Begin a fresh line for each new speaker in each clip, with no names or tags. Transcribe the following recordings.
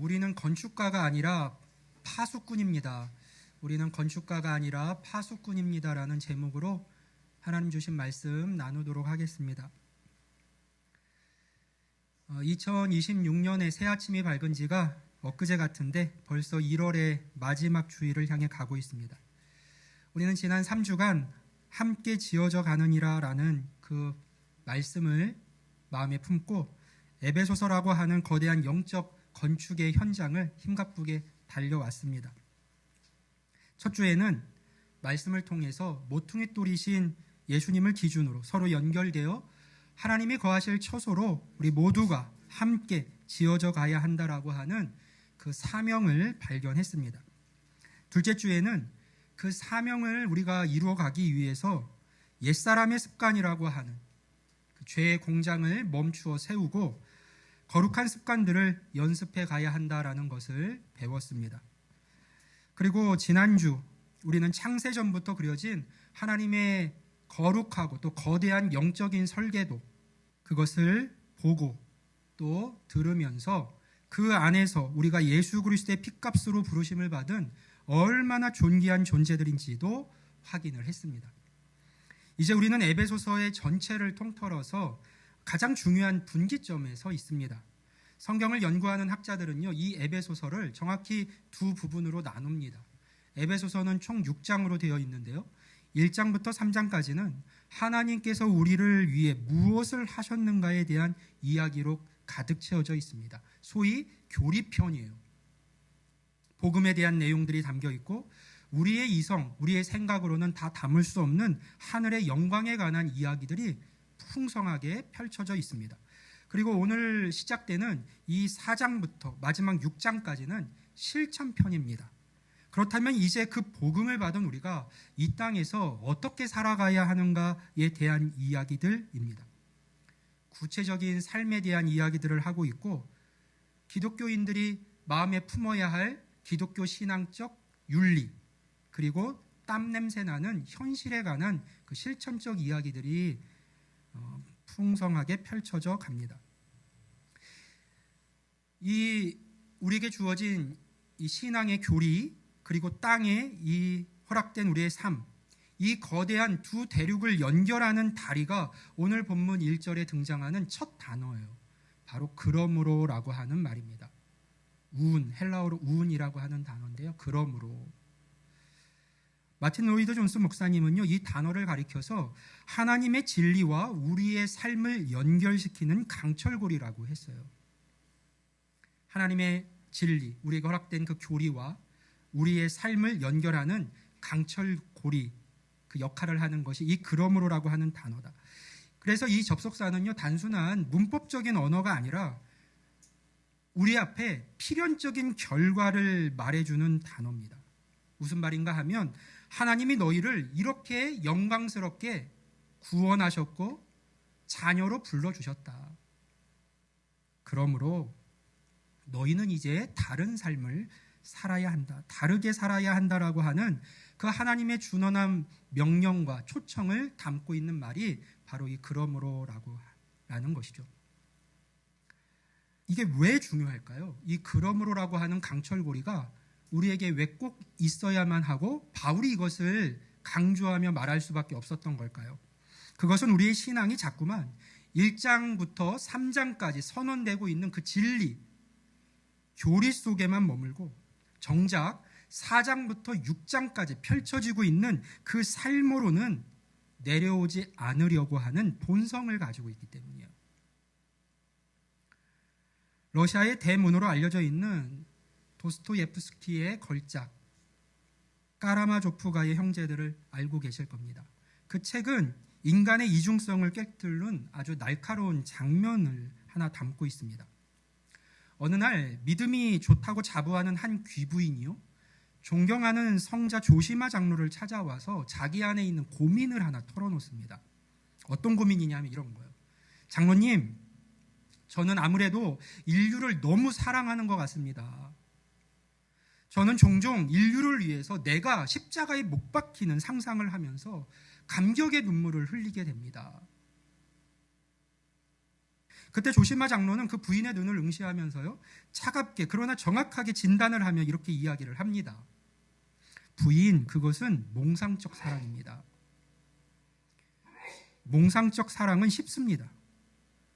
우리는 건축가가 아니라 파수꾼입니다. 우리는 건축가가 아니라 파수꾼입니다라는 제목으로 하나님 주신 말씀 나누도록 하겠습니다. 2026년의 새 아침이 밝은 지가 엊그제 같은데 벌써 1월의 마지막 주일을 향해 가고 있습니다. 우리는 지난 3주간 함께 지어져 가느니라 라는 그 말씀을 마음에 품고 에베소서라고 하는 거대한 영적 건축의 현장을 힘가쁘게 달려왔습니다. 첫 주에는 말씀을 통해서 모퉁이 돌이신 예수님을 기준으로 서로 연결되어 하나님이 거하실 처소로 우리 모두가 함께 지어져 가야 한다라고 하는 그 사명을 발견했습니다. 둘째 주에는 그 사명을 우리가 이루어가기 위해서 옛사람의 습관이라고 하는 그 죄의 공장을 멈추어 세우고 거룩한 습관들을 연습해 가야 한다라는 것을 배웠습니다. 그리고 지난주 우리는 창세전부터 그려진 하나님의 거룩하고 또 거대한 영적인 설계도, 그것을 보고 또 들으면서 그 안에서 우리가 예수 그리스도의 핏값으로 부르심을 받은 얼마나 존귀한 존재들인지도 확인을 했습니다. 이제 우리는 에베소서의 전체를 통틀어서 가장 중요한 분기점에 서 있습니다. 성경을 연구하는 학자들은요, 이 에베소서를 정확히 두 부분으로 나눕니다. 에베소서는 총 6장으로 되어 있는데요, 1장부터 3장까지는 하나님께서 우리를 위해 무엇을 하셨는가에 대한 이야기로 가득 채워져 있습니다. 소위 교리편이에요. 복음에 대한 내용들이 담겨 있고 우리의 이성, 우리의 생각으로는 다 담을 수 없는 하늘의 영광에 관한 이야기들이 풍성하게 펼쳐져 있습니다. 그리고 오늘 시작되는 이 4장부터 마지막 6장까지는 실천편입니다. 그렇다면 이제 그 복음을 받은 우리가 이 땅에서 어떻게 살아가야 하는가에 대한 이야기들입니다. 구체적인 삶에 대한 이야기들을 하고 있고 기독교인들이 마음에 품어야 할 기독교 신앙적 윤리, 그리고 땀 냄새 나는 현실에 관한 그 실천적 이야기들이 풍성하게 펼쳐져 갑니다. 이 우리에게 주어진 이 신앙의 교리, 그리고 땅에 이 허락된 우리의 삶, 이 거대한 두 대륙을 연결하는 다리가 오늘 본문 1절에 등장하는 첫 단어예요. 바로 그러므로라고 하는 말입니다. 우은, 헬라어로 우은이라고 하는 단어인데요. 그러므로. 마틴 로이드 존스 목사님은요, 이 단어를 가리켜서 하나님의 진리와 우리의 삶을 연결시키는 강철고리라고 했어요. 하나님의 진리, 우리에게 허락된 그 교리와 우리의 삶을 연결하는 강철고리, 그 역할을 하는 것이 이 그러므로라고 하는 단어다. 그래서 이 접속사는요, 단순한 문법적인 언어가 아니라 우리 앞에 필연적인 결과를 말해주는 단어입니다. 무슨 말인가 하면 하나님이 너희를 이렇게 영광스럽게 구원하셨고 자녀로 불러주셨다. 그러므로 너희는 이제 다른 삶을 살아야 한다. 다르게 살아야 한다라고 하는 그 하나님의 준언한 명령과 초청을 담고 있는 말이 바로 이 그러므로라고 라는 것이죠. 이게 왜 중요할까요? 이 그러므로라고 하는 강철고리가 우리에게 왜 꼭 있어야만 하고 바울이 이것을 강조하며 말할 수밖에 없었던 걸까요? 그것은 우리의 신앙이 자꾸만 1장부터 3장까지 선언되고 있는 그 진리, 교리 속에만 머물고 정작 4장부터 6장까지 펼쳐지고 있는 그 삶으로는 내려오지 않으려고 하는 본성을 가지고 있기 때문이에요. 러시아의 대문으로 알려져 있는 도스토예프스키의 걸작 까라마조프가의 형제들을 알고 계실 겁니다. 그 책은 인간의 이중성을 꿰뚫는 아주 날카로운 장면을 하나 담고 있습니다. 어느 날 믿음이 좋다고 자부하는 한 귀부인이요, 존경하는 성자 조시마 장로를 찾아와서 자기 안에 있는 고민을 하나 털어놓습니다. 어떤 고민이냐면 이런 거예요. 장로님, 저는 아무래도 인류를 너무 사랑하는 것 같습니다. 저는 종종 인류를 위해서 내가 십자가에 못 박히는 상상을 하면서 감격의 눈물을 흘리게 됩니다. 그때 조시마 장로는 그 부인의 눈을 응시하면서요, 차갑게 그러나 정확하게 진단을 하며 이렇게 이야기를 합니다. 부인, 그것은 몽상적 사랑입니다. 몽상적 사랑은 쉽습니다.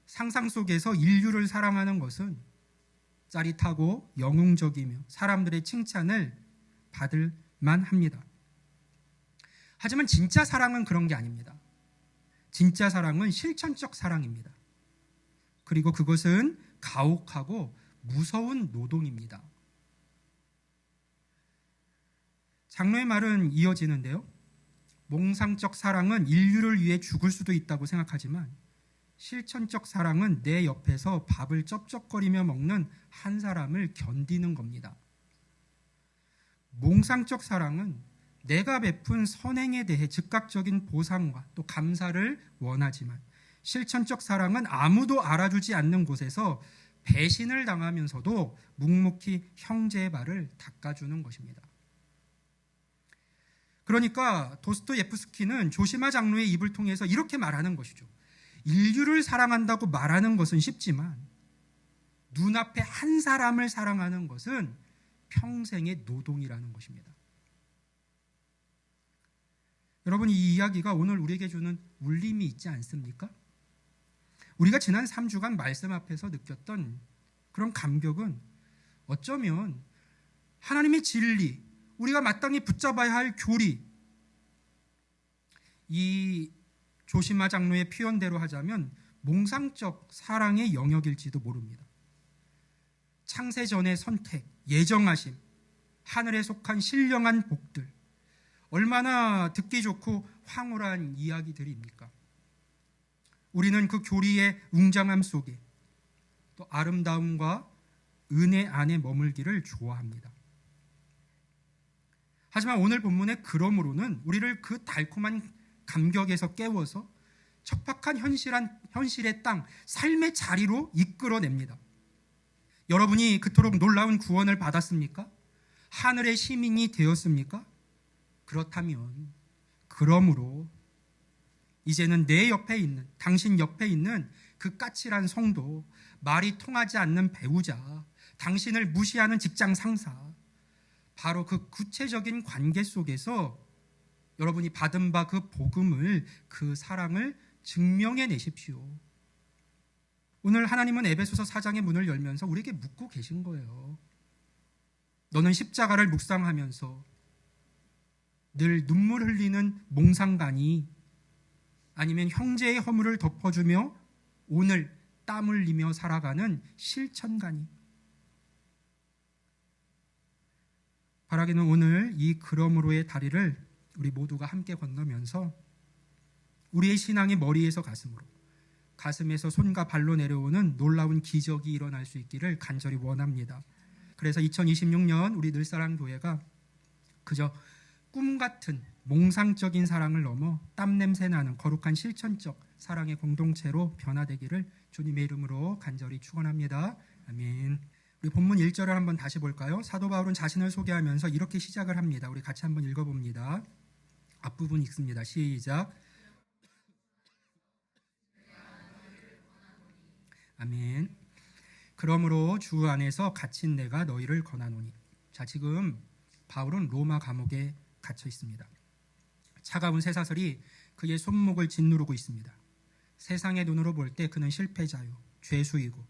상상 속에서 인류를 사랑하는 것은 짜릿하고 영웅적이며 사람들의 칭찬을 받을 만합니다. 하지만 진짜 사랑은 그런 게 아닙니다. 진짜 사랑은 실천적 사랑입니다. 그리고 그것은 가혹하고 무서운 노동입니다. 장로의 말은 이어지는데요. 몽상적 사랑은 인류를 위해 죽을 수도 있다고 생각하지만 실천적 사랑은 내 옆에서 밥을 쩝쩝거리며 먹는 한 사람을 견디는 겁니다. 몽상적 사랑은 내가 베푼 선행에 대해 즉각적인 보상과 또 감사를 원하지만 실천적 사랑은 아무도 알아주지 않는 곳에서 배신을 당하면서도 묵묵히 형제의 발을 닦아주는 것입니다. 그러니까 도스토예프스키는 조시마 장로의 입을 통해서 이렇게 말하는 것이죠. 인류를 사랑한다고 말하는 것은 쉽지만 눈앞에 한 사람을 사랑하는 것은 평생의 노동이라는 것입니다. 여러분, 이 이야기가 오늘 우리에게 주는 울림이 있지 않습니까? 우리가 지난 3주간 말씀 앞에서 느꼈던 그런 감격은 어쩌면 하나님의 진리, 우리가 마땅히 붙잡아야 할 교리, 이 조시마 장로의 표현대로 하자면 몽상적 사랑의 영역일지도 모릅니다. 창세전의 선택, 예정하심, 하늘에 속한 신령한 복들, 얼마나 듣기 좋고 황홀한 이야기들입니까? 우리는 그 교리의 웅장함 속에 또 아름다움과 은혜 안에 머물기를 좋아합니다. 하지만 오늘 본문의 그러므로는 우리를 그 달콤한 감격에서 깨워서 척박한 현실의 땅, 삶의 자리로 이끌어냅니다. 여러분이 그토록 놀라운 구원을 받았습니까? 하늘의 시민이 되었습니까? 그렇다면 그러므로 이제는 내 옆에 있는, 당신 옆에 있는 그 까칠한 성도, 말이 통하지 않는 배우자, 당신을 무시하는 직장 상사, 바로 그 구체적인 관계 속에서 여러분이 받은 바 그 복음을, 그 사랑을 증명해 내십시오. 오늘 하나님은 에베소서 4장의 문을 열면서 우리에게 묻고 계신 거예요. 너는 십자가를 묵상하면서 늘 눈물 흘리는 몽상가니, 아니면 형제의 허물을 덮어주며 오늘 땀 흘리며 살아가는 실천가니. 바라기는 오늘 이 그러므로의 다리를 우리 모두가 함께 건너면서 우리의 신앙이 머리에서 가슴으로, 가슴에서 손과 발로 내려오는 놀라운 기적이 일어날 수 있기를 간절히 원합니다. 그래서 2026년 우리 늘사랑교회가 그저 꿈 같은 몽상적인 사랑을 넘어 땀냄새 나는 거룩한 실천적 사랑의 공동체로 변화되기를 주님의 이름으로 간절히 축원합니다. 아멘. 우리 본문 1절을 한번 다시 볼까요? 사도 바울은 자신을 소개하면서 이렇게 시작을 합니다. 우리 같이 한번 읽어봅니다. 앞부분 읽습니다. 시작. 아멘. 그러므로 주 안에서 갇힌 내가 너희를 권하노니. 자, 지금 바울은 로마 감옥에 갇혀 있습니다. 차가운 쇠사슬이 그의 손목을 짓누르고 있습니다. 세상의 눈으로 볼 때 그는 실패자요, 죄수이고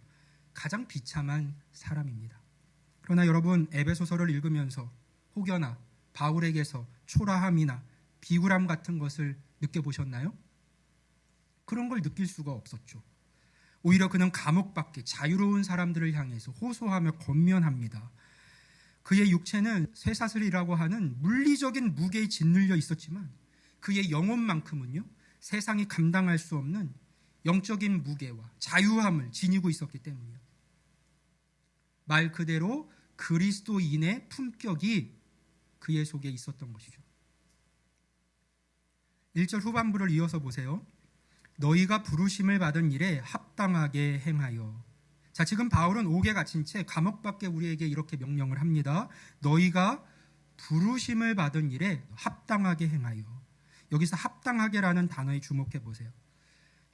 가장 비참한 사람입니다. 그러나 여러분, 에베소서를 읽으면서 혹여나 바울에게서 초라함이나 비굴함 같은 것을 느껴보셨나요? 그런 걸 느낄 수가 없었죠. 오히려 그는 감옥 밖에 자유로운 사람들을 향해서 호소하며 권면합니다. 그의 육체는 쇠사슬이라고 하는 물리적인 무게에 짓눌려 있었지만 그의 영혼만큼은요, 세상이 감당할 수 없는 영적인 무게와 자유함을 지니고 있었기 때문이요. 말 그대로 그리스도인의 품격이 그의 속에 있었던 것이죠. 1절 후반부를 이어서 보세요. 너희가 부르심을 받은 일에 합당하게 행하여. 자, 지금 바울은 옥에 갇힌 채 감옥 밖에 우리에게 이렇게 명령을 합니다. 너희가 부르심을 받은 일에 합당하게 행하여. 여기서 합당하게라는 단어에 주목해 보세요.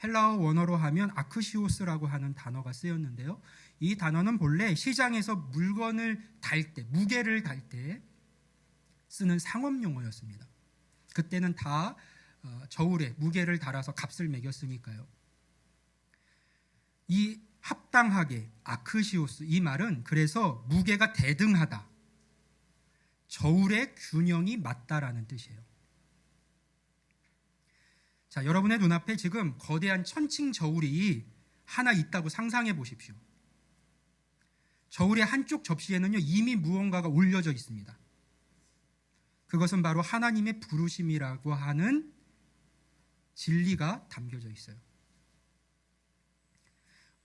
헬라어 원어로 하면 아크시오스라고 하는 단어가 쓰였는데요. 이 단어는 본래 시장에서 물건을 달 때, 무게를 달 때 쓰는 상업 용어였습니다. 그때는 다 저울에 무게를 달아서 값을 매겼으니까요. 이 합당하게, 아크시오스, 이 말은 그래서 무게가 대등하다, 저울의 균형이 맞다라는 뜻이에요. 자, 여러분의 눈앞에 지금 거대한 천칭 저울이 하나 있다고 상상해 보십시오. 저울의 한쪽 접시에는요, 이미 무언가가 올려져 있습니다. 그것은 바로 하나님의 부르심이라고 하는 진리가 담겨져 있어요.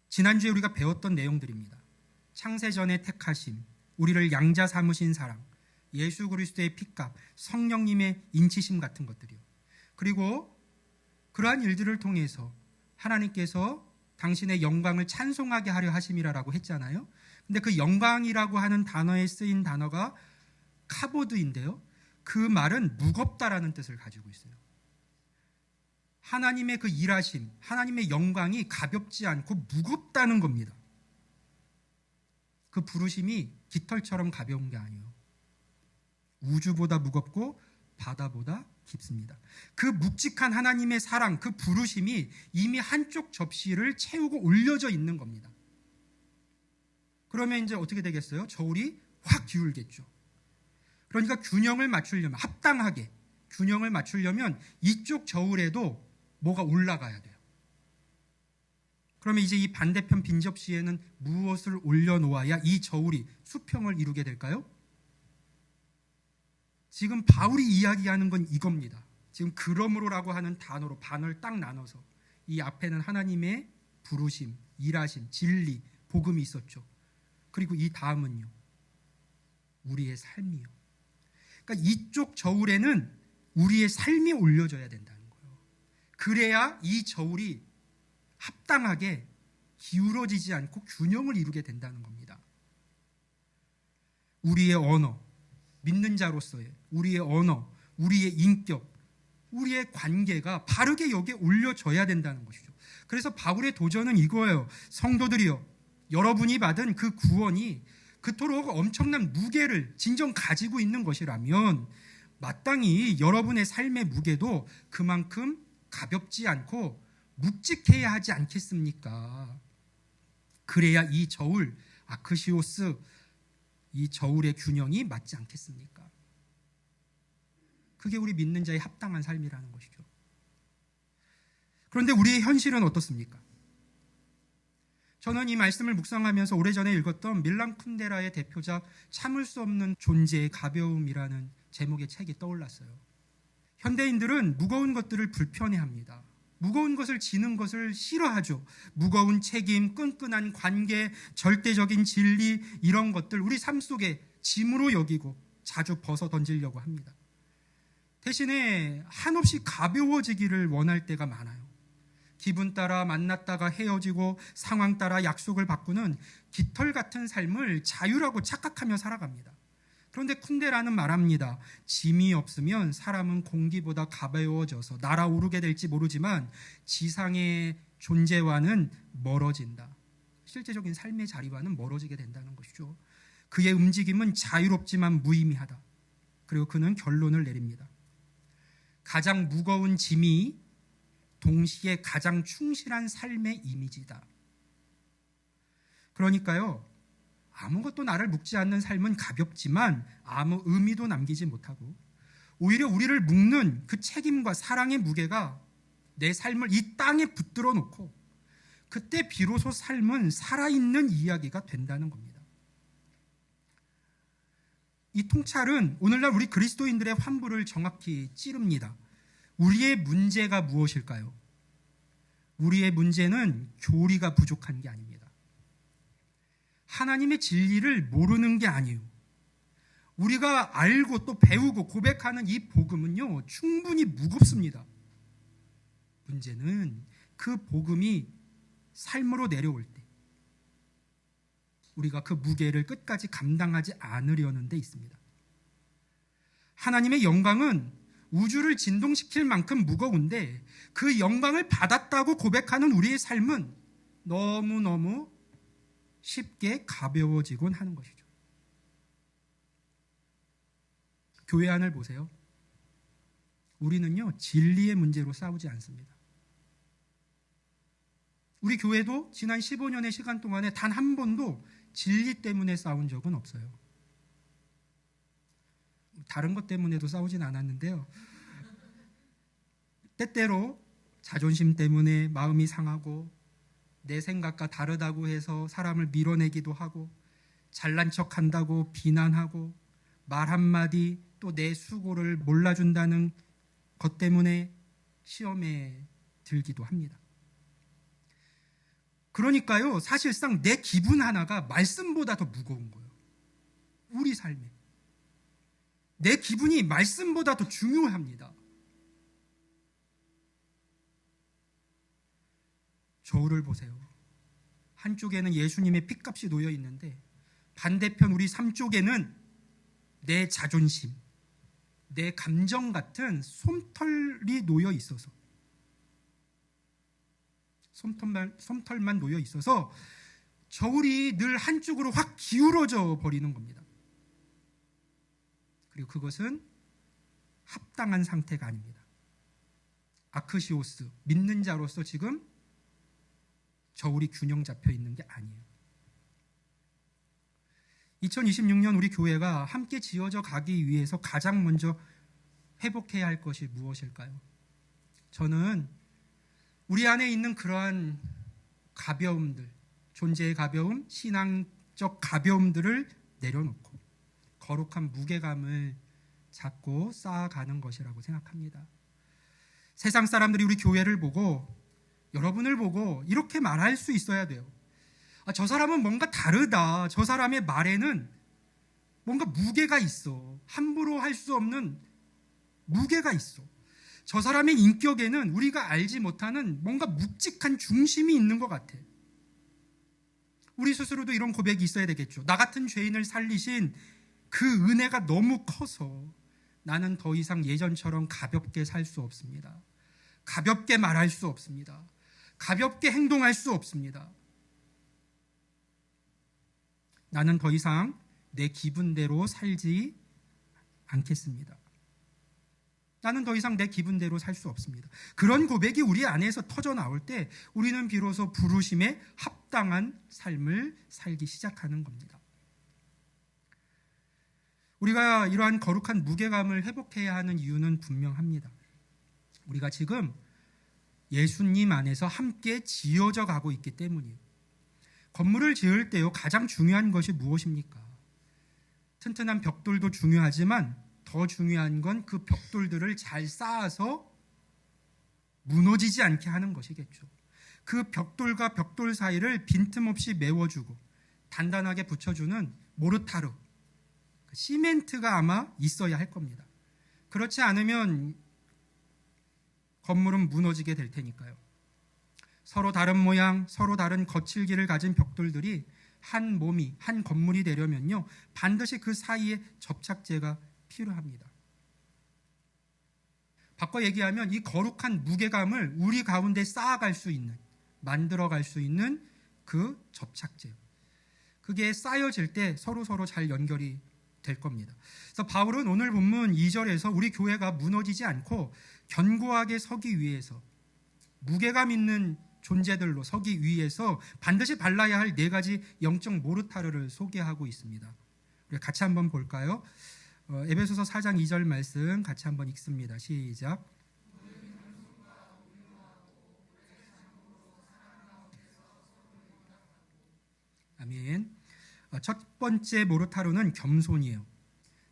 지난주에 우리가 배웠던 내용들입니다. 창세전의 택하심, 우리를 양자 삼으신 사랑, 예수 그리스도의 피값, 성령님의 인치심 같은 것들이요. 그리고 그러한 일들을 통해서 하나님께서 당신의 영광을 찬송하게 하려 하심이라고 했잖아요. 근데 그 영광이라고 하는 단어에 쓰인 단어가 카보드인데요. 그 말은 무겁다라는 뜻을 가지고 있어요. 하나님의 그 일하심, 하나님의 영광이 가볍지 않고 무겁다는 겁니다. 그 부르심이 깃털처럼 가벼운 게 아니에요. 우주보다 무겁고 바다보다 깊습니다. 그 묵직한 하나님의 사랑, 그 부르심이 이미 한쪽 접시를 채우고 올려져 있는 겁니다. 그러면 이제 어떻게 되겠어요? 저울이 확 기울겠죠. 그러니까 균형을 맞추려면, 합당하게 균형을 맞추려면 이쪽 저울에도 뭐가 올라가야 돼요. 그러면 이제 이 반대편 빈 접시에는 무엇을 올려놓아야 이 저울이 수평을 이루게 될까요? 지금 바울이 이야기하는 건 이겁니다. 지금 그러므로라고 하는 단어로 반을 딱 나눠서 이 앞에는 하나님의 부르심, 일하심, 진리, 복음이 있었죠. 그리고 이 다음은요, 우리의 삶이요. 그러니까 이쪽 저울에는 우리의 삶이 올려져야 된다는 거예요. 그래야 이 저울이 합당하게 기울어지지 않고 균형을 이루게 된다는 겁니다. 우리의 언어, 믿는 자로서의 우리의 언어, 우리의 인격, 우리의 관계가 바르게 여기에 올려져야 된다는 것이죠. 그래서 바울의 도전은 이거예요. 성도들이여, 여러분이 받은 그 구원이 그토록 엄청난 무게를 진정 가지고 있는 것이라면 마땅히 여러분의 삶의 무게도 그만큼 가볍지 않고 묵직해야 하지 않겠습니까? 그래야 이 저울, 아크시오스, 이 저울의 균형이 맞지 않겠습니까? 그게 우리 믿는 자의 합당한 삶이라는 것이죠. 그런데 우리의 현실은 어떻습니까? 저는 이 말씀을 묵상하면서 오래전에 읽었던 밀란 쿤데라의 대표작 참을 수 없는 존재의 가벼움이라는 제목의 책이 떠올랐어요. 현대인들은 무거운 것들을 불편해합니다. 무거운 것을 지는 것을 싫어하죠. 무거운 책임, 끈끈한 관계, 절대적인 진리, 이런 것들 우리 삶 속에 짐으로 여기고 자주 벗어 던지려고 합니다. 대신에 한없이 가벼워지기를 원할 때가 많아요. 기분 따라 만났다가 헤어지고 상황 따라 약속을 바꾸는 깃털 같은 삶을 자유라고 착각하며 살아갑니다. 그런데 쿤데라는 말합니다. 짐이 없으면 사람은 공기보다 가벼워져서 날아오르게 될지 모르지만 지상의 존재와는 멀어진다. 실제적인 삶의 자리와는 멀어지게 된다는 것이죠. 그의 움직임은 자유롭지만 무의미하다. 그리고 그는 결론을 내립니다. 가장 무거운 짐이 동시에 가장 충실한 삶의 이미지다. 그러니까요, 아무것도 나를 묶지 않는 삶은 가볍지만 아무 의미도 남기지 못하고 오히려 우리를 묶는 그 책임과 사랑의 무게가 내 삶을 이 땅에 붙들어 놓고 그때 비로소 삶은 살아있는 이야기가 된다는 겁니다. 이 통찰은 오늘날 우리 그리스도인들의 환부를 정확히 찌릅니다. 우리의 문제가 무엇일까요? 우리의 문제는 교리가 부족한 게 아닙니다. 하나님의 진리를 모르는 게 아니에요. 우리가 알고 또 배우고 고백하는 이 복음은요, 충분히 무겁습니다. 문제는 그 복음이 삶으로 내려올 때 우리가 그 무게를 끝까지 감당하지 않으려는 데 있습니다. 하나님의 영광은 우주를 진동시킬 만큼 무거운데 그 영광을 받았다고 고백하는 우리의 삶은 너무너무 쉽게 가벼워지곤 하는 것이죠. 교회 안을 보세요. 우리는요, 진리의 문제로 싸우지 않습니다. 우리 교회도 지난 15년의 시간 동안에 단 한 번도 진리 때문에 싸운 적은 없어요. 다른 것 때문에도 싸우진 않았는데요. 때때로 자존심 때문에 마음이 상하고 내 생각과 다르다고 해서 사람을 밀어내기도 하고 잘난 척한다고 비난하고 말 한마디 또 내 수고를 몰라준다는 것 때문에 시험에 들기도 합니다. 그러니까요, 사실상 내 기분 하나가 말씀보다 더 무거운 거예요. 우리 삶에. 내 기분이 말씀보다 더 중요합니다. 저울을 보세요. 한쪽에는 예수님의 핏값이 놓여 있는데 반대편 우리 삶 쪽에는 내 자존심, 내 감정 같은 솜털이 놓여 있어서 솜털만 놓여 있어서 저울이 늘 한쪽으로 확 기울어져 버리는 겁니다. 그리고 그것은 합당한 상태가 아닙니다. 아크시오스, 믿는 자로서 지금 저울이 균형 잡혀 있는 게 아니에요. 2026년 우리 교회가 함께 지어져 가기 위해서 가장 먼저 회복해야 할 것이 무엇일까요? 저는 우리 안에 있는 그러한 가벼움들, 존재의 가벼움, 신앙적 가벼움들을 내려놓고 거룩한 무게감을 잡고 쌓아가는 것이라고 생각합니다. 세상 사람들이 우리 교회를 보고 여러분을 보고 이렇게 말할 수 있어야 돼요. 저 사람은 뭔가 다르다. 저 사람의 말에는 뭔가 무게가 있어. 함부로 할 수 없는 무게가 있어. 저 사람의 인격에는 우리가 알지 못하는 뭔가 묵직한 중심이 있는 것 같아. 우리 스스로도 이런 고백이 있어야 되겠죠. 나 같은 죄인을 살리신 그 은혜가 너무 커서 나는 더 이상 예전처럼 가볍게 살 수 없습니다. 가볍게 말할 수 없습니다. 가볍게 행동할 수 없습니다. 나는 더 이상 내 기분대로 살지 않겠습니다. 나는 더 이상 내 기분대로 살 수 없습니다. 그런 고백이 우리 안에서 터져 나올 때 우리는 비로소 부르심에 합당한 삶을 살기 시작하는 겁니다. 우리가 이러한 거룩한 무게감을 회복해야 하는 이유는 분명합니다. 우리가 지금 예수님 안에서 함께 지어져 가고 있기 때문이에요. 건물을 지을 때요, 가장 중요한 것이 무엇입니까? 튼튼한 벽돌도 중요하지만 더 중요한 건 그 벽돌들을 잘 쌓아서 무너지지 않게 하는 것이겠죠. 그 벽돌과 벽돌 사이를 빈틈없이 메워주고 단단하게 붙여주는 모르타르, 시멘트가 아마 있어야 할 겁니다. 그렇지 않으면 건물은 무너지게 될 테니까요. 서로 다른 모양, 서로 다른 거칠기를 가진 벽돌들이 한 몸이, 한 건물이 되려면요, 반드시 그 사이에 접착제가 필요합니다. 바꿔 얘기하면 이 거룩한 무게감을 우리 가운데 쌓아갈 수 있는, 만들어갈 수 있는 그 접착제, 그게 쌓여질 때 서로 잘 연결이 될 겁니다. 그래서 바울은 오늘 본문 2절에서 우리 교회가 무너지지 않고 견고하게 서기 위해서, 무게감 있는 존재들로 서기 위해서 반드시 발라야 할 4가지 영적 모르타르를 소개하고 있습니다. 우리 같이 한번 볼까요? 에베소서 4장 2절 말씀 같이 한번 읽습니다. 시작. 아멘. 첫 번째 모르타르는 겸손이에요.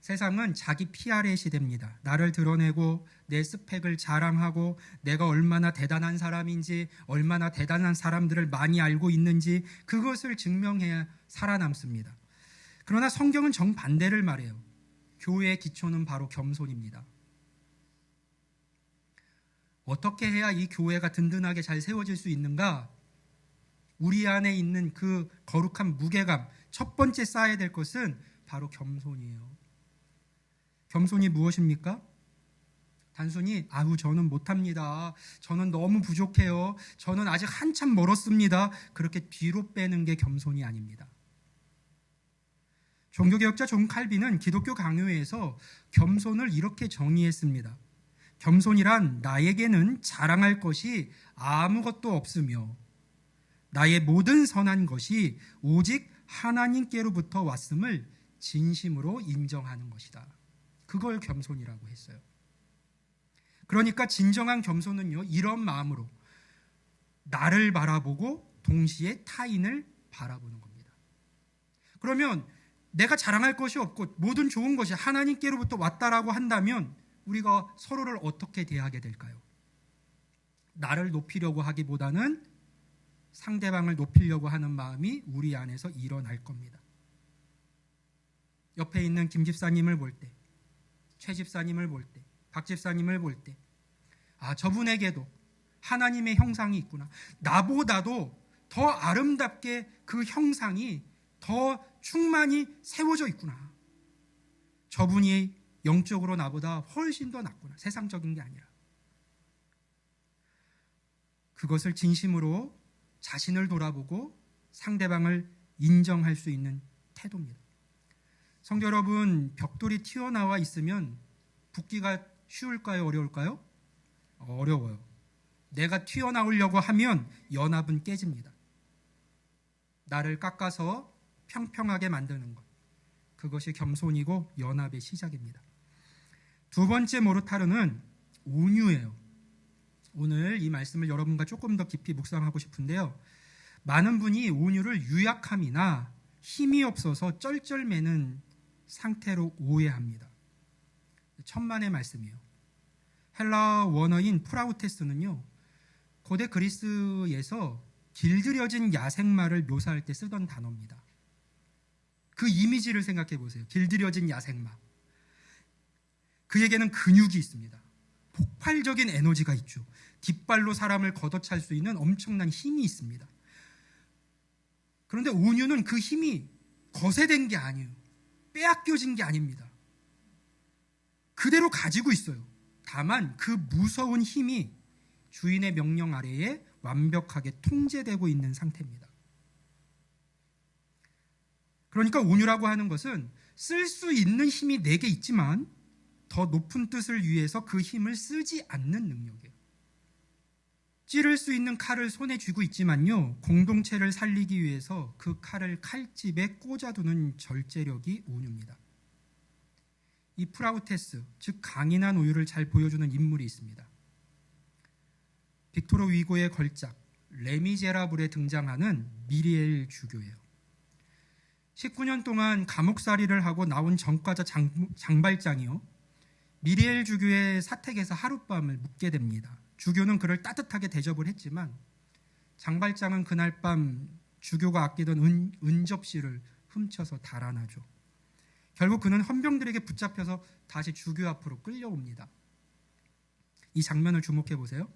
세상은 자기 PR의 시대입니다. 나를 드러내고 내 스펙을 자랑하고 내가 얼마나 대단한 사람인지, 얼마나 대단한 사람들을 많이 알고 있는지 그것을 증명해야 살아남습니다. 그러나 성경은 정반대를 말해요. 교회의 기초는 바로 겸손입니다. 어떻게 해야 이 교회가 든든하게 잘 세워질 수 있는가? 우리 안에 있는 그 거룩한 무게감, 첫 번째 쌓아야 될 것은 바로 겸손이에요. 겸손이 무엇입니까? 단순히 아우 저는 못합니다. 저는 너무 부족해요. 저는 아직 한참 멀었습니다. 그렇게 뒤로 빼는 게 겸손이 아닙니다. 종교개혁자 존 칼빈은 기독교 강요회에서 겸손을 이렇게 정의했습니다. 겸손이란 나에게는 자랑할 것이 아무것도 없으며 나의 모든 선한 것이 오직 하나님께로부터 왔음을 진심으로 인정하는 것이다. 그걸 겸손이라고 했어요. 그러니까 진정한 겸손은요, 이런 마음으로 나를 바라보고 동시에 타인을 바라보는 겁니다. 그러면 내가 자랑할 것이 없고 모든 좋은 것이 하나님께로부터 왔다라고 한다면 우리가 서로를 어떻게 대하게 될까요? 나를 높이려고 하기보다는 상대방을 높이려고 하는 마음이 우리 안에서 일어날 겁니다. 옆에 있는 김 집사님을 볼 때, 최 집사님을 볼 때, 박 집사님을 볼 때, 아, 저분에게도 하나님의 형상이 있구나. 나보다도 더 아름답게 그 형상이 더 충만히 세워져 있구나. 저분이 영적으로 나보다 훨씬 더 낫구나. 세상적인 게 아니라. 그것을 진심으로 자신을 돌아보고 상대방을 인정할 수 있는 태도입니다. 성도 여러분, 벽돌이 튀어나와 있으면 붙기가 쉬울까요? 어려울까요? 어려워요. 내가 튀어나오려고 하면 연합은 깨집니다. 나를 깎아서 평평하게 만드는 것, 그것이 겸손이고 연합의 시작입니다. 두 번째 모르타르는 온유예요. 오늘 이 말씀을 여러분과 조금 더 깊이 묵상하고 싶은데요, 많은 분이 온유를 유약함이나 힘이 없어서 쩔쩔매는 상태로 오해합니다. 천만의 말씀이에요. 헬라 원어인 프라우테스는요, 고대 그리스에서 길들여진 야생마를 묘사할 때 쓰던 단어입니다. 그 이미지를 생각해 보세요. 길들여진 야생마. 그에게는 근육이 있습니다. 폭발적인 에너지가 있죠. 뒷발로 사람을 걷어찰 수 있는 엄청난 힘이 있습니다. 그런데 온유는 그 힘이 거세된 게 아니에요. 빼앗겨진 게 아닙니다. 그대로 가지고 있어요. 다만 그 무서운 힘이 주인의 명령 아래에 완벽하게 통제되고 있는 상태입니다. 그러니까 온유라고 하는 것은 쓸 수 있는 힘이 내게 있지만 더 높은 뜻을 위해서 그 힘을 쓰지 않는 능력이에요. 찌를 수 있는 칼을 손에 쥐고 있지만요, 공동체를 살리기 위해서 그 칼을 칼집에 꽂아두는 절제력이 온유입니다. 이 프라우테스, 즉 강인한 오유를 잘 보여주는 인물이 있습니다. 빅토르 위고의 걸작 레미제라블에 등장하는 미리엘 주교예요. 19년 동안 감옥살이를 하고 나온 전과자 장발장이요, 미리엘 주교의 사택에서 하룻밤을 묵게 됩니다. 주교는 그를 따뜻하게 대접을 했지만 장발장은 그날 밤 주교가 아끼던 은접시를 훔쳐서 달아나죠. 결국 그는 헌병들에게 붙잡혀서 다시 주교 앞으로 끌려옵니다. 이 장면을 주목해 보세요.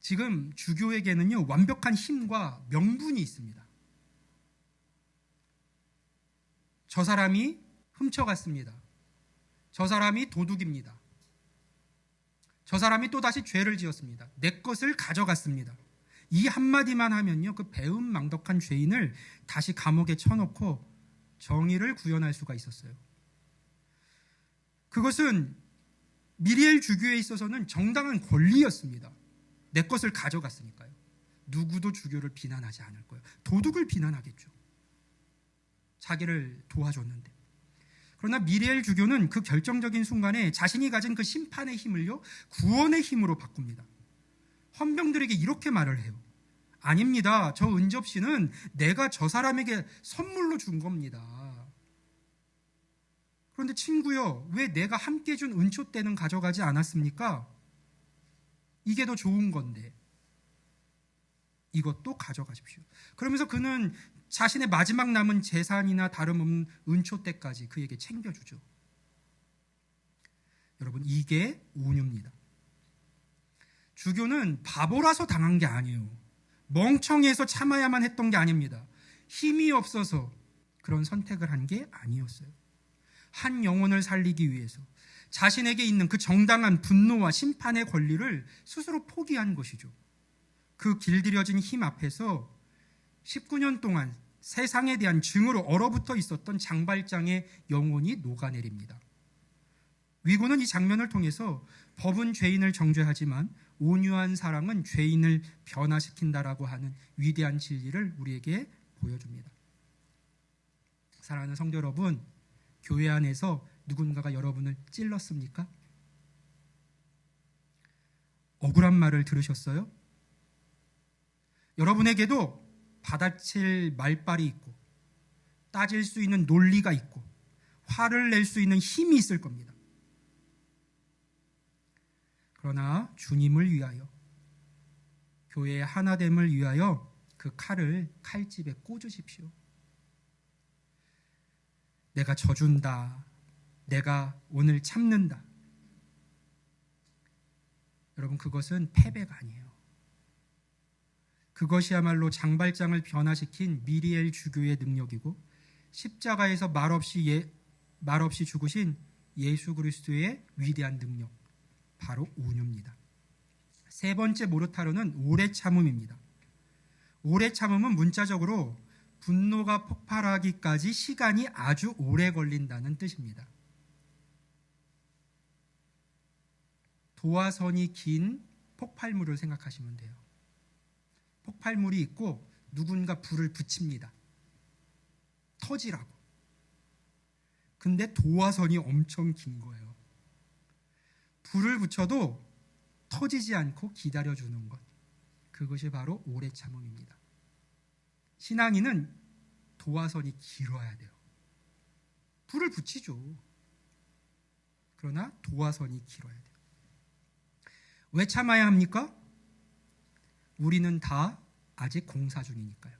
지금 주교에게는요, 완벽한 힘과 명분이 있습니다. 저 사람이 훔쳐갔습니다. 저 사람이 도둑입니다. 저 사람이 또다시 죄를 지었습니다. 내 것을 가져갔습니다. 이 한마디만 하면요, 그 배은망덕한 죄인을 다시 감옥에 쳐놓고 정의를 구현할 수가 있었어요. 그것은 미리엘 주교에 있어서는 정당한 권리였습니다. 내 것을 가져갔으니까요. 누구도 주교를 비난하지 않을 거예요. 도둑을 비난하겠죠. 자기를 도와줬는데. 그러나 미리엘 주교는 그 결정적인 순간에 자신이 가진 그 심판의 힘을요, 구원의 힘으로 바꿉니다. 헌병들에게 이렇게 말을 해요. 아닙니다. 저 은접시는 내가 저 사람에게 선물로 준 겁니다. 그런데 친구요, 왜 내가 함께 준 은촛대는 가져가지 않았습니까? 이게 더 좋은 건데 이것도 가져가십시오. 그러면서 그는 자신의 마지막 남은 재산이나 다름없는 은촛대까지 그에게 챙겨주죠. 여러분, 이게 온유입니다. 주교는 바보라서 당한 게 아니에요. 멍청해서 참아야만 했던 게 아닙니다. 힘이 없어서 그런 선택을 한 게 아니었어요. 한 영혼을 살리기 위해서, 자신에게 있는 그 정당한 분노와 심판의 권리를 스스로 포기한 것이죠. 그 길들여진 힘 앞에서 19년 동안 세상에 대한 증오로 얼어붙어 있었던 장발장의 영혼이 녹아내립니다. 위고는 이 장면을 통해서 법은 죄인을 정죄하지만 온유한 사랑은 죄인을 변화시킨다라고 하는 위대한 진리를 우리에게 보여줍니다. 사랑하는 성도 여러분, 교회 안에서 누군가가 여러분을 찔렀습니까? 억울한 말을 들으셨어요? 여러분에게도 받아칠 말발이 있고 따질 수 있는 논리가 있고 화를 낼 수 있는 힘이 있을 겁니다. 그러나 주님을 위하여, 교회의 하나됨을 위하여 그 칼을 칼집에 꽂으십시오. 내가 져준다, 내가 오늘 참는다. 여러분, 그것은 패배가 아니에요. 그것이야말로 장발장을 변화시킨 미리엘 주교의 능력이고 십자가에서 말없이 죽으신 예수 그리스도의 위대한 능력, 바로 온유입니다. 세 번째 모르타르는 오래 참음입니다. 오래 참음은 문자적으로 분노가 폭발하기까지 시간이 아주 오래 걸린다는 뜻입니다. 도화선이 긴 폭발물을 생각하시면 돼요. 폭발물이 있고 누군가 불을 붙입니다. 터지라고. 근데 도화선이 엄청 긴 거예요. 불을 붙여도 터지지 않고 기다려주는 것. 그것이 바로 오래 참음입니다. 신앙인은 도화선이 길어야 돼요. 불을 붙이죠. 그러나 도화선이 길어야 돼요. 왜 참아야 합니까? 우리는 다 아직 공사 중이니까요.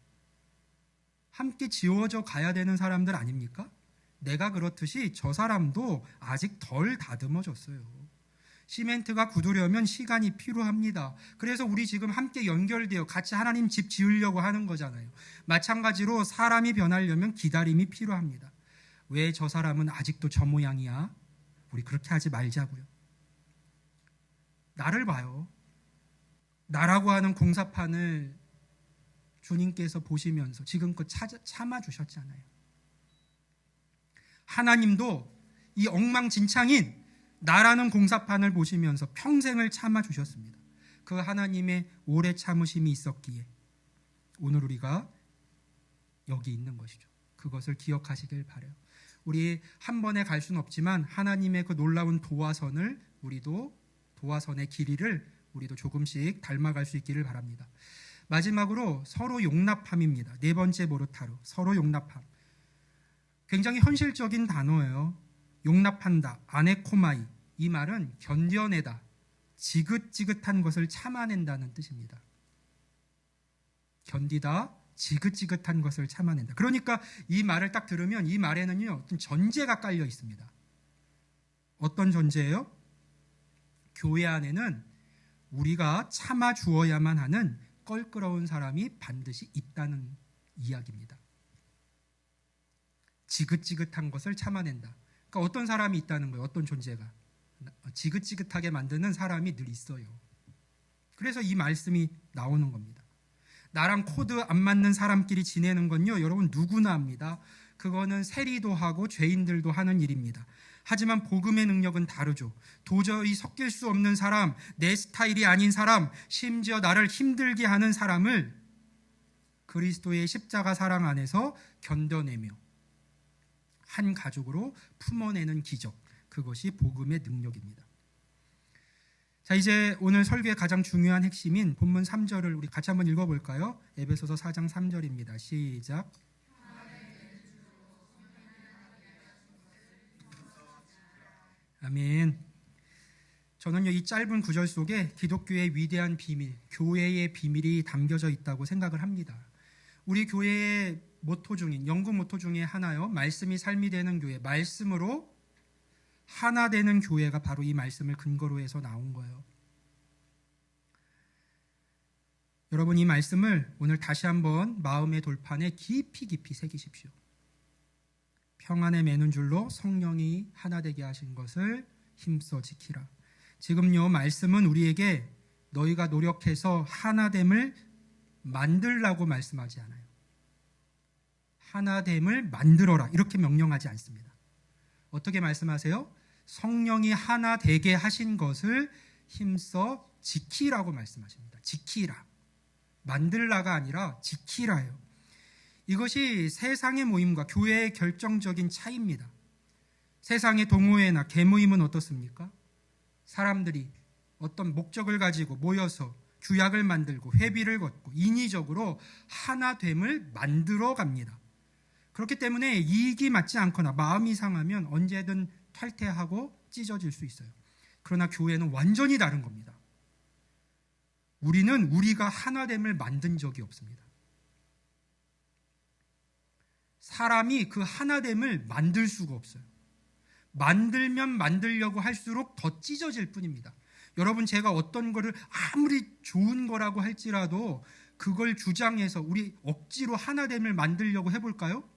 함께 지워져 가야 되는 사람들 아닙니까? 내가 그렇듯이 저 사람도 아직 덜 다듬어졌어요. 시멘트가 굳으려면 시간이 필요합니다. 그래서 우리 지금 함께 연결되어 같이 하나님 집 지으려고 하는 거잖아요. 마찬가지로 사람이 변하려면 기다림이 필요합니다. 왜 저 사람은 아직도 저 모양이야? 우리 그렇게 하지 말자고요. 나를 봐요. 나라고 하는 공사판을 주님께서 보시면서 지금껏 참아주셨잖아요. 하나님도 이 엉망진창인 나라는 공사판을 보시면서 평생을 참아주셨습니다. 그 하나님의 오래 참으심이 있었기에 오늘 우리가 여기 있는 것이죠. 그것을 기억하시길 바라요. 우리 한 번에 갈 수는 없지만 하나님의 그 놀라운 도화선을 도화선의 길이를 우리도 조금씩 닮아갈 수 있기를 바랍니다. 마지막으로 서로 용납함입니다. 네 번째 모르타르, 서로 용납함. 굉장히 현실적인 단어예요. 용납한다, 아네코마이. 이 말은 견뎌내다, 지긋지긋한 것을 참아낸다는 뜻입니다. 견디다, 지긋지긋한 것을 참아낸다. 그러니까 이 말을 딱 들으면 이 말에는요, 어떤 전제가 깔려 있습니다. 어떤 전제예요? 교회 안에는 우리가 참아주어야만 하는 껄끄러운 사람이 반드시 있다는 이야기입니다. 지긋지긋한 것을 참아낸다. 그러니까 어떤 사람이 있다는 거예요. 어떤 존재가. 지긋지긋하게 만드는 사람이 늘 있어요. 그래서 이 말씀이 나오는 겁니다. 나랑 코드 안 맞는 사람끼리 지내는 건요, 여러분 누구나 합니다. 그거는 세리도 하고 죄인들도 하는 일입니다. 하지만 복음의 능력은 다르죠. 도저히 섞일 수 없는 사람, 내 스타일이 아닌 사람, 심지어 나를 힘들게 하는 사람을 그리스도의 십자가 사랑 안에서 견뎌내며 한 가족으로 품어내는 기적, 그것이 복음의 능력입니다. 자, 이제 오늘 설교의 가장 중요한 핵심인 본문 3절을 우리 같이 한번 읽어볼까요? 에베소서 4장 3절입니다. 시작. 아멘. 저는요, 이 짧은 구절 속에 기독교의 위대한 비밀, 교회의 비밀이 담겨져 있다고 생각을 합니다. 우리 교회의 모토 중인, 영국 모토 중에 하나요. 말씀이 삶이 되는 교회, 말씀으로 하나 되는 교회가 바로 이 말씀을 근거로 해서 나온 거예요. 여러분, 이 말씀을 오늘 다시 한번 마음의 돌판에 깊이 새기십시오. 평안에 매는 줄로 성령이 하나 되게 하신 것을 힘써 지키라. 지금요 말씀은 우리에게 너희가 노력해서 하나됨을 만들라고 말씀하지 않아요. 하나됨을 만들어라 이렇게 명령하지 않습니다. 어떻게 말씀하세요? 성령이 하나 되게 하신 것을 힘써 지키라고 말씀하십니다. 지키라. 만들라가 아니라 지키라요. 이것이 세상의 모임과 교회의 결정적인 차이입니다. 세상의 동호회나 개모임은 어떻습니까? 사람들이 어떤 목적을 가지고 모여서 규약을 만들고 회비를 걷고 인위적으로 하나됨을 만들어 갑니다. 그렇기 때문에 이익이 맞지 않거나 마음이 상하면 언제든 탈퇴하고 찢어질 수 있어요. 그러나 교회는 완전히 다른 겁니다. 우리는 우리가 하나됨을 만든 적이 없습니다. 사람이 그 하나됨을 만들 수가 없어요. 만들면 만들려고 할수록 더 찢어질 뿐입니다. 여러분, 제가 어떤 거를 아무리 좋은 거라고 할지라도 그걸 주장해서 우리 억지로 하나됨을 만들려고 해볼까요?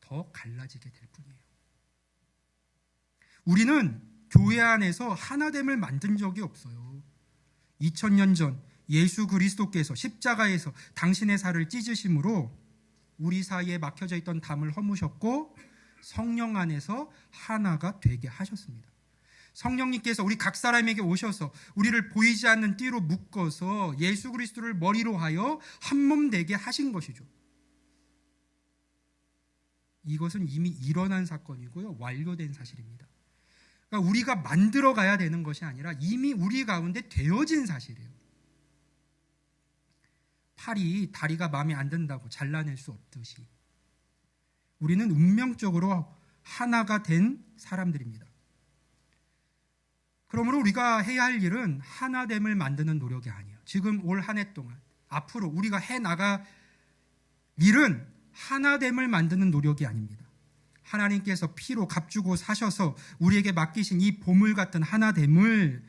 더 갈라지게 될 뿐이에요. 우리는 교회 안에서 하나됨을 만든 적이 없어요. 2000년 전 예수 그리스도께서 십자가에서 당신의 살을 찢으심으로 우리 사이에 막혀져 있던 담을 허무셨고 성령 안에서 하나가 되게 하셨습니다. 성령님께서 우리 각 사람에게 오셔서 우리를 보이지 않는 띠로 묶어서 예수 그리스도를 머리로 하여 한 몸 되게 하신 것이죠. 이것은 이미 일어난 사건이고요. 완료된 사실입니다. 그러니까 우리가 만들어 가야 되는 것이 아니라 이미 우리 가운데 되어진 사실이에요. 팔이 다리가 마음에 안 든다고 잘라낼 수 없듯이 우리는 운명적으로 하나가 된 사람들입니다. 그러므로 우리가 해야 할 일은 하나됨을 만드는 노력이 아니에요. 지금 올 한 해 동안 앞으로 우리가 해나갈 일은 하나됨을 만드는 노력이 아닙니다. 하나님께서 피로 값주고 사셔서 우리에게 맡기신 이 보물 같은 하나됨을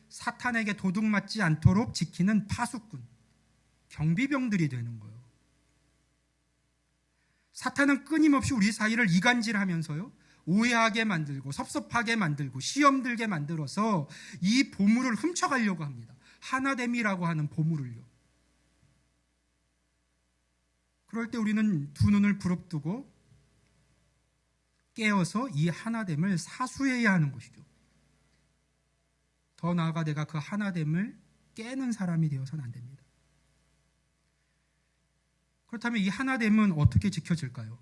사탄에게 도둑맞지 않도록 지키는 파수꾼, 경비병들이 되는 거예요. 사탄은 끊임없이 우리 사이를 이간질하면서요, 오해하게 만들고 섭섭하게 만들고 시험 들게 만들어서 이 보물을 훔쳐가려고 합니다. 하나됨이라고 하는 보물을요. 그럴 때 우리는 두 눈을 부릅뜨고 깨어서 이 하나됨을 사수해야 하는 것이죠. 더 나아가 내가 그 하나됨을 깨는 사람이 되어서는 안 됩니다. 그렇다면 이 하나됨은 어떻게 지켜질까요?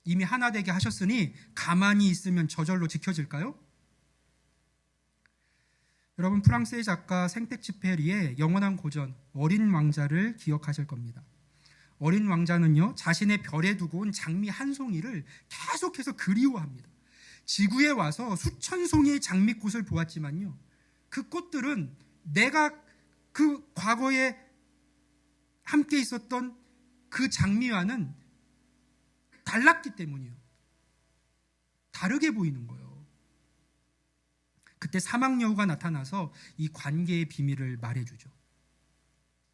이미 하나 되게 하셨으니 가만히 있으면 저절로 지켜질까요? 여러분, 프랑스의 작가 생텍쥐페리의 영원한 고전 어린 왕자를 기억하실 겁니다. 어린 왕자는요, 자신의 별에 두고 온 장미 한 송이를 계속해서 그리워합니다. 지구에 와서 수천 송이의 장미꽃을 보았지만요, 그 꽃들은 내가 그 과거에 함께 있었던 그 장미와는 달랐기 때문이에요. 다르게 보이는 거예요. 그때 사막여우가 나타나서 이 관계의 비밀을 말해주죠.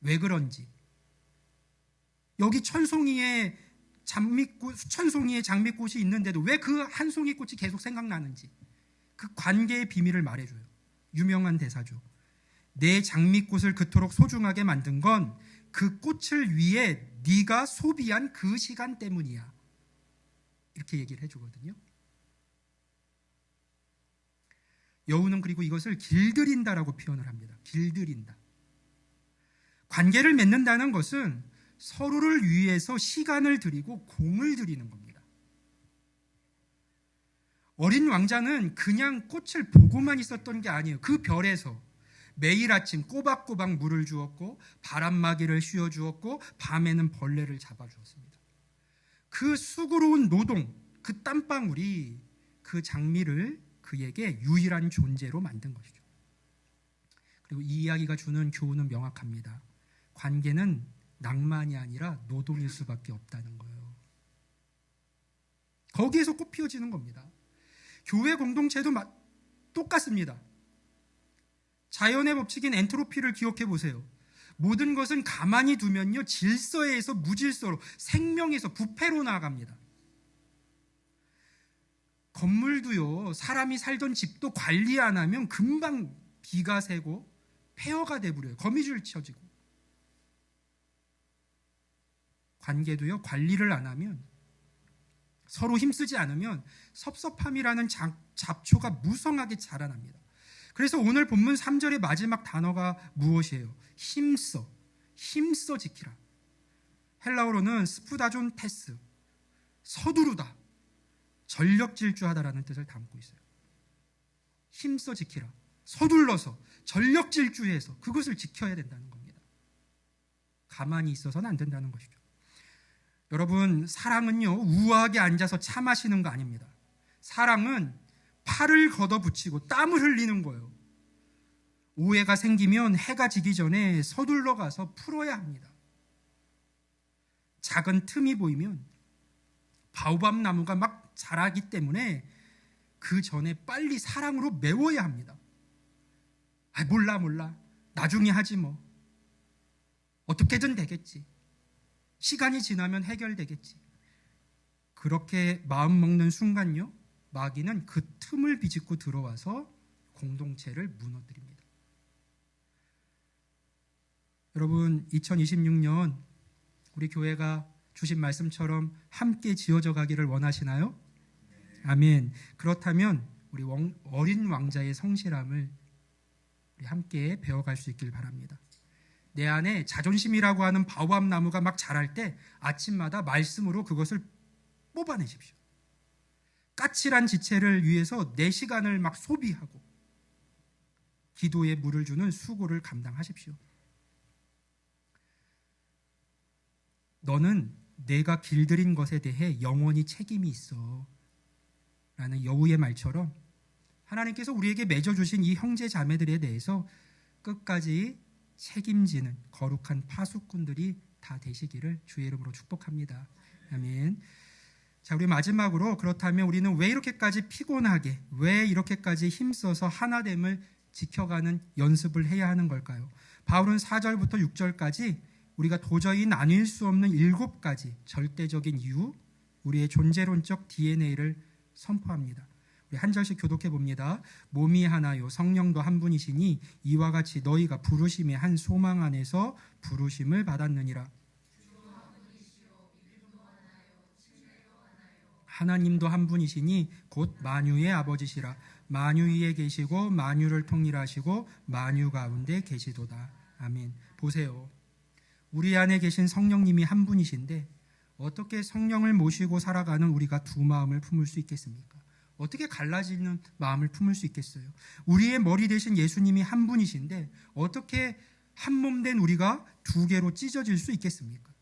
왜 그런지, 여기 천송이의 장미꽃, 수천송이의 장미꽃이 있는데도 왜 그 한 송이 꽃이 계속 생각나는지, 그 관계의 비밀을 말해줘요. 유명한 대사죠. 내 장미꽃을 그토록 소중하게 만든 건 그 꽃을 위해 네가 소비한 그 시간 때문이야. 이렇게 얘기를 해주거든요. 여우는 그리고 이것을 길들인다라고 표현을 합니다. 길들인다. 관계를 맺는다는 것은 서로를 위해서 시간을 들이고 공을 들이는 겁니다. 어린 왕자는 그냥 꽃을 보고만 있었던 게 아니에요. 그 별에서 매일 아침 꼬박꼬박 물을 주었고 바람막이를 씌워주었고 밤에는 벌레를 잡아주었습니다. 그 수고로운 노동, 그 땀방울이 그 장미를 그에게 유일한 존재로 만든 것이죠. 그리고 이 이야기가 주는 교훈은 명확합니다. 관계는 낭만이 아니라 노동일 수밖에 없다는 거예요. 거기에서 꽃 피어지는 겁니다. 교회 공동체도 똑같습니다. 자연의 법칙인 엔트로피를 기억해 보세요. 모든 것은 가만히 두면요, 질서에서 무질서로, 생명에서 부패로 나아갑니다. 건물도요, 사람이 살던 집도 관리 안 하면 금방 비가 새고 폐허가 돼버려요. 거미줄 쳐지고. 관계도요, 관리를 안 하면, 서로 힘쓰지 않으면 섭섭함이라는 잡초가 무성하게 자라납니다. 그래서 오늘 본문 3절의 마지막 단어가 무엇이에요? 힘써. 힘써 지키라. 헬라어로는 스푸다존 테스, 서두르다, 전력 질주하다라는 뜻을 담고 있어요. 힘써 지키라. 서둘러서 전력 질주해서 그것을 지켜야 된다는 겁니다. 가만히 있어서는 안 된다는 것이죠. 여러분, 사랑은요, 우아하게 앉아서 차 마시는 거 아닙니다. 사랑은 팔을 걷어붙이고 땀을 흘리는 거예요. 오해가 생기면 해가 지기 전에 서둘러 가서 풀어야 합니다. 작은 틈이 보이면 바오밥 나무가 막 자라기 때문에 그 전에 빨리 사랑으로 메워야 합니다. 몰라. 나중에 하지 뭐. 어떻게든 되겠지. 시간이 지나면 해결되겠지. 그렇게 마음 먹는 순간요, 마귀는 그 틈을 비집고 들어와서 공동체를 무너뜨립니다. 여러분, 2026년 우리 교회가 주신 말씀처럼 함께 지어져 가기를 원하시나요? 아멘. 그렇다면 우리 어린 왕자의 성실함을 우리 함께 배워갈 수 있길 바랍니다. 내 안에 자존심이라고 하는 바오밥 나무가 막 자랄 때 아침마다 말씀으로 그것을 뽑아내십시오. 까칠한 지체를 위해서 내 시간을 막 소비하고 기도에 물을 주는 수고를 감당하십시오. 너는 내가 길들인 것에 대해 영원히 책임이 있어 라는 여우의 말처럼 하나님께서 우리에게 맺어주신 이 형제 자매들에 대해서 끝까지 책임지는 거룩한 파수꾼들이 다 되시기를 주의 이름으로 축복합니다. 아멘. 자, 우리 마지막으로, 그렇다면 우리는 왜 이렇게까지 피곤하게, 왜 이렇게까지 힘써서 하나됨을 지켜가는 연습을 해야 하는 걸까요? 바울은 4절부터 6절까지 우리가 도저히 나뉠 수 없는 7가지 절대적인 이유, 우리의 존재론적 DNA를 선포합니다. 우리 한 절씩 교독해 봅니다. 몸이 하나요 성령도 한 분이시니 이와 같이 너희가 부르심의 한 소망 안에서 부르심을 받았느니라. 하나님도 한 분이시니 곧 만유의 아버지시라. 만유 위에 계시고 만유를 통일하시고 만유 가운데 계시도다. 아멘. 보세요. 우리 안에 계신 성령님이 한 분이신데 어떻게 성령을 모시고 살아가는 우리가 두 마음을 품을 수 있겠습니까? 어떻게 갈라지는 마음을 품을 수 있겠어요? 우리의 머리 대신 예수님이 한 분이신데 어떻게 한 몸 된 우리가 두 개로 찢어질 수 있겠습니까?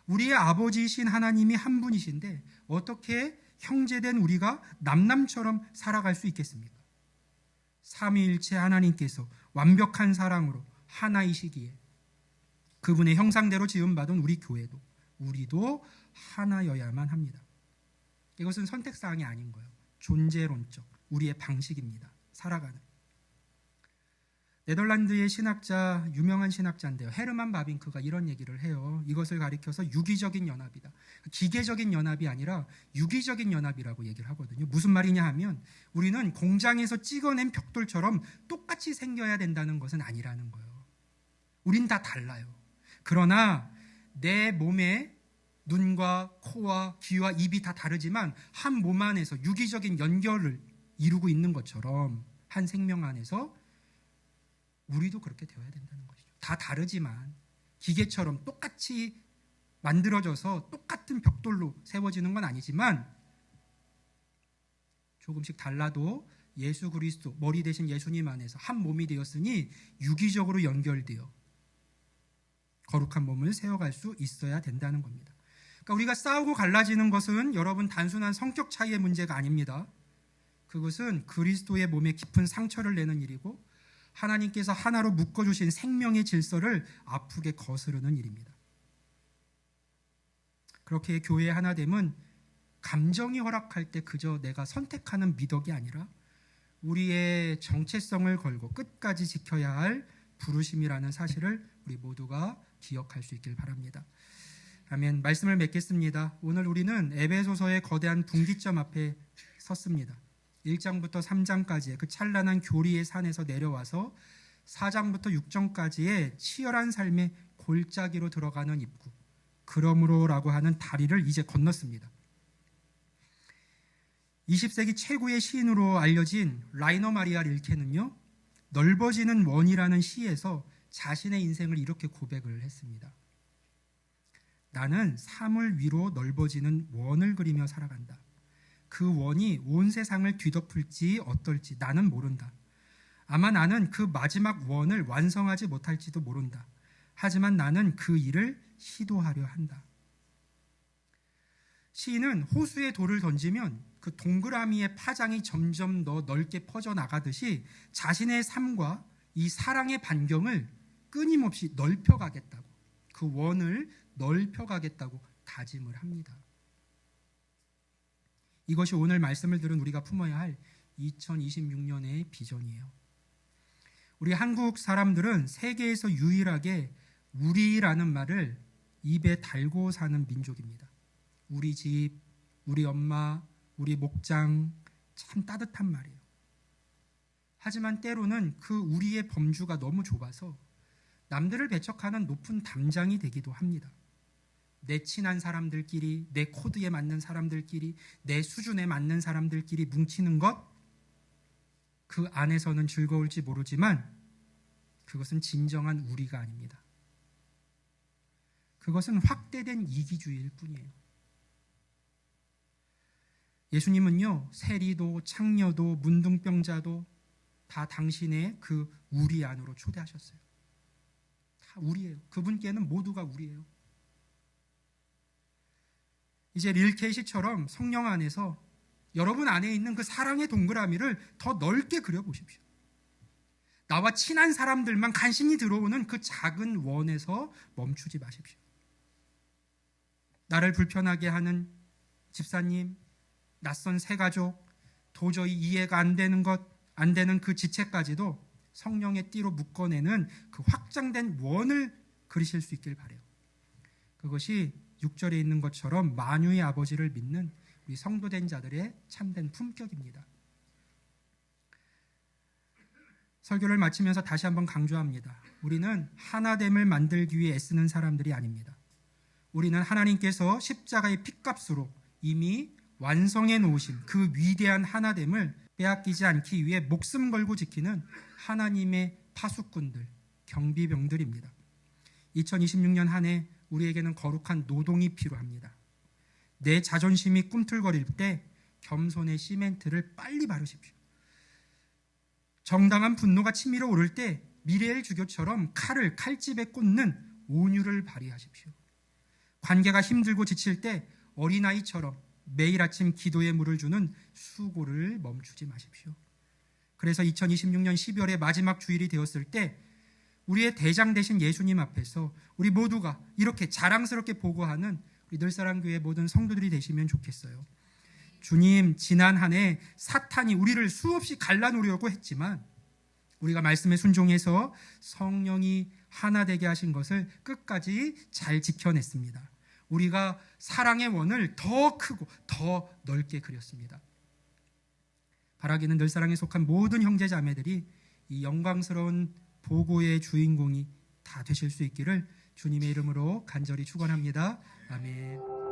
우리의 아버지이신 하나님이 한 분이신데 어떻게 형제된 우리가 남남처럼 살아갈 수 있겠습니까? 삼위일체 하나님께서 완벽한 사랑으로 하나이시기에 그분의 형상대로 지음받은 우리 교회도, 우리도 하나여야만 합니다. 이것은 선택사항이 아닌 거예요. 존재론적 우리의 방식입니다. 살아가는. 네덜란드의 신학자, 유명한 신학자인데요, 헤르만 바빙크가 이런 얘기를 해요. 이것을 가리켜서 유기적인 연합이다. 기계적인 연합이 아니라 유기적인 연합이라고 얘기를 하거든요. 무슨 말이냐 하면 우리는 공장에서 찍어낸 벽돌처럼 똑같이 생겨야 된다는 것은 아니라는 거예요. 우린 다 달라요. 그러나 내 몸에 눈과 코와 귀와 입이 다 다르지만 한 몸 안에서 유기적인 연결을 이루고 있는 것처럼 한 생명 안에서 우리도 그렇게 되어야 된다는 것이죠. 다 다르지만 기계처럼 똑같이 만들어져서 똑같은 벽돌로 세워지는 건 아니지만 조금씩 달라도 예수 그리스도, 머리 대신 예수님 안에서 한 몸이 되었으니 유기적으로 연결되어 거룩한 몸을 세워갈 수 있어야 된다는 겁니다. 그러니까 우리가 싸우고 갈라지는 것은 여러분 단순한 성격 차이의 문제가 아닙니다. 그것은 그리스도의 몸에 깊은 상처를 내는 일이고 하나님께서 하나로 묶어주신 생명의 질서를 아프게 거스르는 일입니다. 그렇게 교회의 하나됨은 감정이 허락할 때 그저 내가 선택하는 미덕이 아니라 우리의 정체성을 걸고 끝까지 지켜야 할 부르심이라는 사실을 우리 모두가 기억할 수 있길 바랍니다. 아멘. 말씀을 맺겠습니다. 오늘 우리는 에베소서의 거대한 분기점 앞에 섰습니다. 1장부터 3장까지의 그 찬란한 교리의 산에서 내려와서 4장부터 6장까지의 치열한 삶의 골짜기로 들어가는 입구, 그러므로라고 하는 다리를 이제 건넜습니다. 20세기 최고의 시인으로 알려진 라이너 마리아 릴케는요, 넓어지는 원이라는 시에서 자신의 인생을 이렇게 고백을 했습니다. 나는 사물 위로 넓어지는 원을 그리며 살아간다. 그 원이 온 세상을 뒤덮을지 어떨지 나는 모른다. 아마 나는 그 마지막 원을 완성하지 못할지도 모른다. 하지만 나는 그 일을 시도하려 한다. 시인은 호수에 돌을 던지면 그 동그라미의 파장이 점점 더 넓게 퍼져나가듯이 자신의 삶과 이 사랑의 반경을 끊임없이 넓혀가겠다고, 그 원을 넓혀가겠다고 다짐을 합니다. 이것이 오늘 말씀을 들은 우리가 품어야 할 2026년의 비전이에요. 우리 한국 사람들은 세계에서 유일하게 우리라는 말을 입에 달고 사는 민족입니다. 우리 집, 우리 엄마, 우리 목장, 참 따뜻한 말이에요. 하지만 때로는 그 우리의 범주가 너무 좁아서 남들을 배척하는 높은 담장이 되기도 합니다. 내 친한 사람들끼리, 내 코드에 맞는 사람들끼리, 내 수준에 맞는 사람들끼리 뭉치는 것, 그 안에서는 즐거울지 모르지만 그것은 진정한 우리가 아닙니다. 그것은 확대된 이기주의일 뿐이에요. 예수님은요, 세리도 창녀도 문둥병자도 다 당신의 그 우리 안으로 초대하셨어요. 다 우리예요. 그분께는 모두가 우리예요. 이제 릴케시처럼 성령 안에서 여러분 안에 있는 그 사랑의 동그라미를 더 넓게 그려보십시오. 나와 친한 사람들만 간신히 들어오는 그 작은 원에서 멈추지 마십시오. 나를 불편하게 하는 집사님, 낯선 새가족, 도저히 이해가 안 되는 그 지체까지도 성령의 띠로 묶어내는 그 확장된 원을 그리실 수 있길 바라요. 그것이 6절에 있는 것처럼 만유의 아버지를 믿는 우리 성도된 자들의 참된 품격입니다. 설교를 마치면서 다시 한번 강조합니다. 우리는 하나됨을 만들기 위해 애쓰는 사람들이 아닙니다. 우리는 하나님께서 십자가의 핏값으로 이미 완성해 놓으신 그 위대한 하나됨을 빼앗기지 않기 위해 목숨 걸고 지키는 하나님의 파수꾼들, 경비병들입니다. 2026년 한 해 우리에게는 거룩한 노동이 필요합니다. 내 자존심이 꿈틀거릴 때 겸손의 시멘트를 빨리 바르십시오. 정당한 분노가 치밀어 오를 때 미레엘 주교처럼 칼을 칼집에 꽂는 온유를 발휘하십시오. 관계가 힘들고 지칠 때 어린아이처럼 매일 아침 기도에 물을 주는 수고를 멈추지 마십시오. 그래서 2026년 12월의 마지막 주일이 되었을 때 우리의 대장 되신 예수님 앞에서 우리 모두가 이렇게 자랑스럽게 보고하는 우리 늘사랑교회 모든 성도들이 되시면 좋겠어요. 주님, 지난 한 해 사탄이 우리를 수없이 갈라놓으려고 했지만 우리가 말씀에 순종해서 성령이 하나 되게 하신 것을 끝까지 잘 지켜냈습니다. 우리가 사랑의 원을 더 크고 더 넓게 그렸습니다. 바라기는 늘사랑에 속한 모든 형제 자매들이 이 영광스러운 보고의 주인공이 다 되실 수 있기를 주님의 이름으로 간절히 축원합니다. 아멘.